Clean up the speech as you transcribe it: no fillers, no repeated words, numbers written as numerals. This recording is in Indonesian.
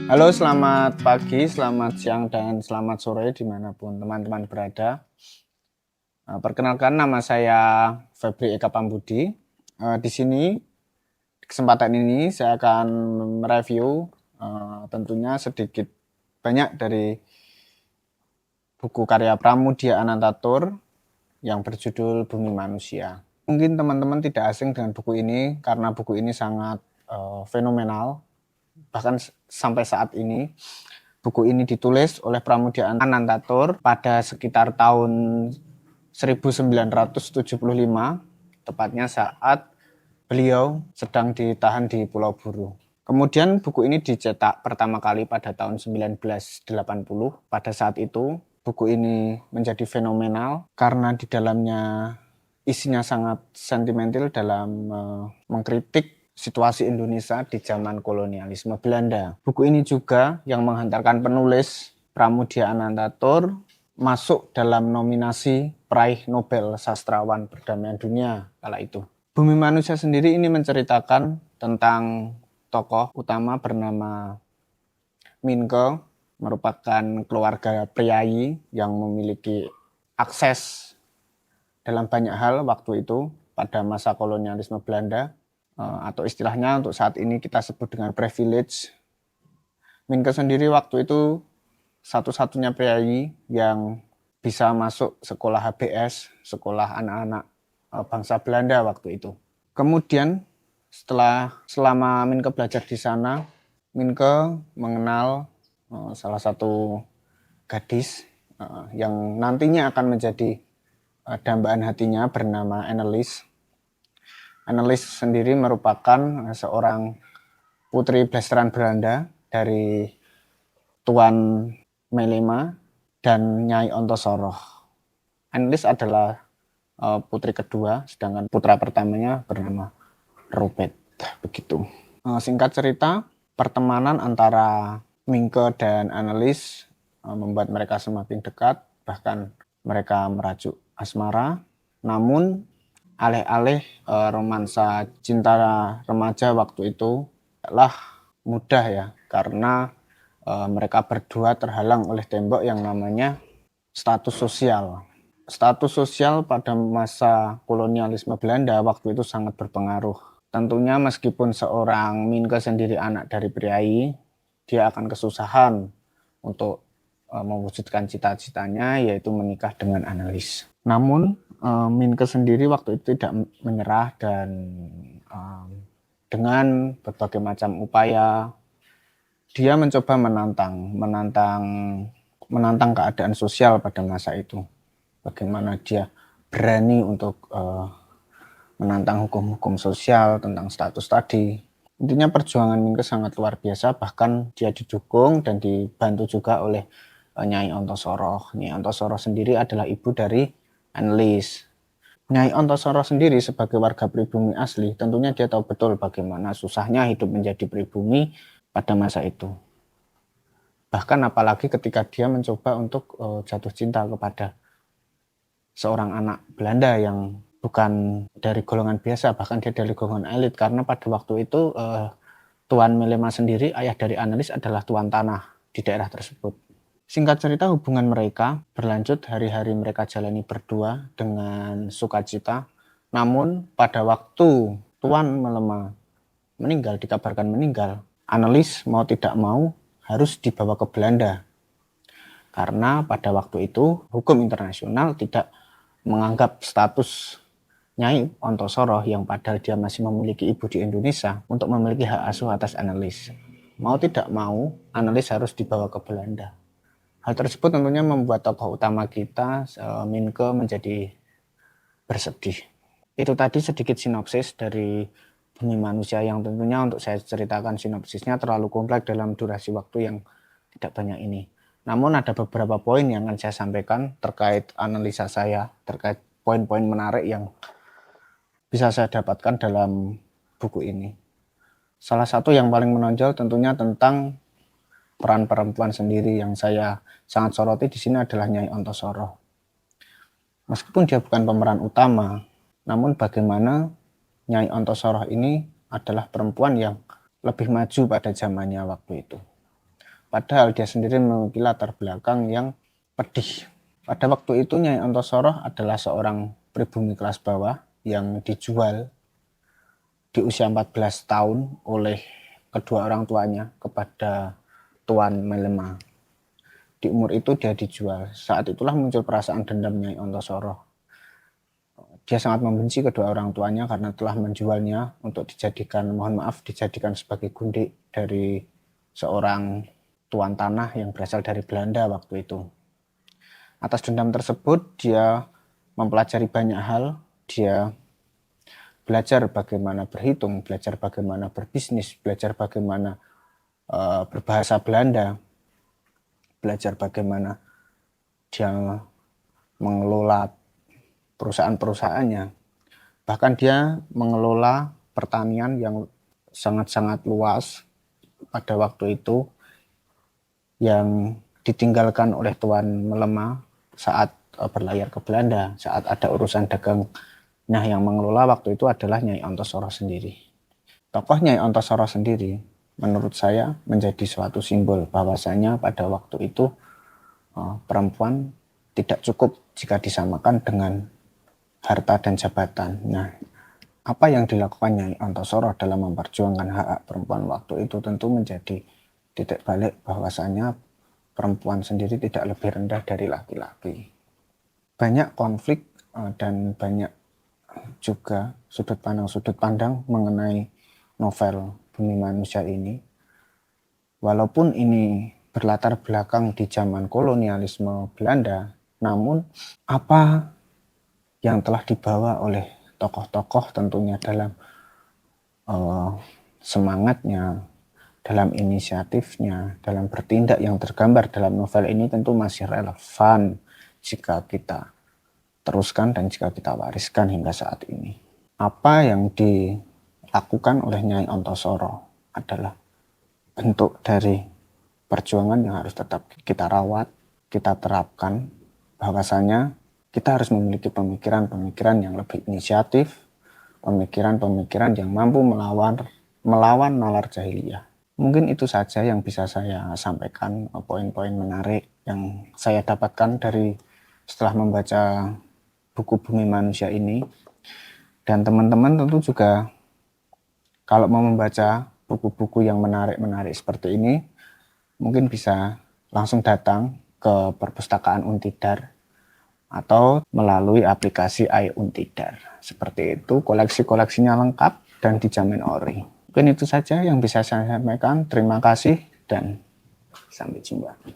Halo, selamat pagi, selamat siang, dan selamat sore dimanapun teman-teman berada. Perkenalkan, nama saya Febri Eka Pambudi. Di sini, di kesempatan ini saya akan mereview tentunya sedikit banyak dari buku karya Pramoedya Anantatur yang berjudul Bumi Manusia. Mungkin teman-teman tidak asing dengan buku ini karena buku ini sangat fenomenal. Bahkan sampai saat ini buku ini ditulis oleh Pramoedya Anantatur pada sekitar tahun 1975, tepatnya saat beliau sedang ditahan di Pulau Buru. Kemudian buku ini dicetak pertama kali pada tahun 1980. Pada saat itu buku ini menjadi fenomenal karena di dalamnya isinya sangat sentimental dalam mengkritik situasi Indonesia di zaman kolonialisme Belanda. Buku ini juga yang menghantarkan penulis Pramoedya Anantatur masuk dalam nominasi peraih Nobel Sastrawan Perdamaian Dunia kala itu. Bumi Manusia sendiri ini menceritakan tentang tokoh utama bernama Minke, merupakan keluarga priai yang memiliki akses dalam banyak hal waktu itu pada masa kolonialisme Belanda, atau istilahnya untuk saat ini kita sebut dengan privilege. Minke sendiri waktu itu satu-satunya priai yang bisa masuk sekolah HBS, sekolah anak-anak bangsa Belanda waktu itu. Kemudian selama Minke belajar di sana, Minke mengenal salah satu gadis yang nantinya akan menjadi dambaan hatinya bernama Annelies. Annelies sendiri merupakan seorang putri blasteran Belanda dari Tuan Melema dan Nyai Ontosoroh. Annelies adalah putri kedua, sedangkan putra pertamanya bernama Robert. Begitu. Singkat cerita, pertemanan antara Minke dan Annelies membuat mereka semakin dekat, bahkan mereka merajuk asmara. Namun alih-alih romansa cinta remaja waktu itu adalah mudah ya, karena mereka berdua terhalang oleh tembok yang namanya status sosial. Status sosial pada masa kolonialisme Belanda waktu itu sangat berpengaruh. Tentunya meskipun seorang Minke sendiri anak dari priai, dia akan kesusahan untuk mewujudkan cita-citanya, yaitu menikah dengan Annelies. Namun Minke sendiri waktu itu tidak menyerah dan dengan berbagai macam upaya dia mencoba menantang keadaan sosial pada masa itu. Bagaimana dia berani untuk menantang hukum-hukum sosial tentang status tadi. Intinya perjuangan Minke sangat luar biasa, bahkan dia didukung dan dibantu juga oleh Nyai Ontosoroh. Nyai Ontosoroh sendiri adalah ibu dari Annelies. Nyai Ontosoroh sendiri sebagai warga pribumi asli, tentunya dia tahu betul bagaimana susahnya hidup menjadi pribumi pada masa itu. Bahkan apalagi ketika dia mencoba untuk jatuh cinta kepada seorang anak Belanda yang bukan dari golongan biasa, bahkan dia dari golongan elit, karena pada waktu itu Tuan Melema sendiri, ayah dari Annelies, adalah tuan tanah di daerah tersebut. Singkat cerita, hubungan mereka berlanjut, hari-hari mereka jalani berdua dengan sukacita. Namun pada waktu Tuan Melema meninggal, dikabarkan meninggal, Annelies mau tidak mau harus dibawa ke Belanda. Karena pada waktu itu hukum internasional tidak menganggap status Nyai Ontosoroh yang padahal dia masih memiliki ibu di Indonesia untuk memiliki hak asuh atas Annelies. Mau tidak mau, Annelies harus dibawa ke Belanda. Hal tersebut tentunya membuat tokoh utama kita, Minke, menjadi bersedih. Itu tadi sedikit sinopsis dari Bumi Manusia, yang tentunya untuk saya ceritakan sinopsisnya terlalu kompleks dalam durasi waktu yang tidak banyak ini. Namun ada beberapa poin yang akan saya sampaikan terkait analisa saya, terkait poin-poin menarik yang bisa saya dapatkan dalam buku ini. Salah satu yang paling menonjol tentunya tentang peran perempuan sendiri yang saya sangat soroti di sini adalah Nyai Ontosoroh. Meskipun dia bukan pemeran utama, namun bagaimana Nyai Ontosoroh ini adalah perempuan yang lebih maju pada zamannya waktu itu. Padahal dia sendiri memiliki latar belakang yang pedih. Pada waktu itu Nyai Ontosoroh adalah seorang pribumi kelas bawah yang dijual di usia 14 tahun oleh kedua orang tuanya kepada Tuan Melema. Di umur itu dia dijual. Saat itulah muncul perasaan dendam Nyai Ontosoroh. Dia sangat membenci kedua orang tuanya karena telah menjualnya untuk dijadikan sebagai gundik dari seorang tuan tanah yang berasal dari Belanda waktu itu. Atas dendam tersebut, dia mempelajari banyak hal. Dia belajar bagaimana berhitung, belajar bagaimana berbisnis, belajar bagaimana berbahasa Belanda, belajar bagaimana dia mengelola perusahaan-perusahaannya. Bahkan dia mengelola pertanian yang sangat-sangat luas pada waktu itu yang ditinggalkan oleh Tuan Melema saat berlayar ke Belanda, saat ada urusan dagang. Nah, yang mengelola waktu itu adalah Nyai Ontosoroh sendiri. Tokoh Nyai Ontosoroh sendiri menurut saya menjadi suatu simbol bahwasanya pada waktu itu perempuan tidak cukup jika disamakan dengan harta dan jabatan. Nah, apa yang dilakukan Nyai Ontosoroh dalam memperjuangkan hak-hak perempuan waktu itu tentu menjadi titik balik bahwasanya perempuan sendiri tidak lebih rendah dari laki-laki. Banyak konflik dan banyak juga sudut pandang mengenai novel Bumi Manusia ini. Walaupun ini berlatar belakang di zaman kolonialisme Belanda, namun apa yang telah dibawa oleh tokoh-tokoh tentunya dalam semangatnya, dalam inisiatifnya, dalam bertindak yang tergambar dalam novel ini tentu masih relevan jika kita teruskan dan jika kita wariskan hingga saat ini. Apa yang dilakukan oleh Nyai Ontosoroh adalah bentuk dari perjuangan yang harus tetap kita rawat, kita terapkan, bahwasanya kita harus memiliki pemikiran-pemikiran yang lebih inisiatif, pemikiran-pemikiran yang mampu melawan nalar jahiliyah. Mungkin itu saja yang bisa saya sampaikan, poin-poin menarik yang saya dapatkan dari setelah membaca buku Bumi Manusia ini. Dan teman-teman tentu juga kalau mau membaca buku-buku yang menarik-menarik seperti ini, mungkin bisa langsung datang ke perpustakaan Untidar atau melalui aplikasi iUntidar. Seperti itu, koleksi-koleksinya lengkap dan dijamin ori. Mungkin itu saja yang bisa saya sampaikan. Terima kasih dan sampai jumpa.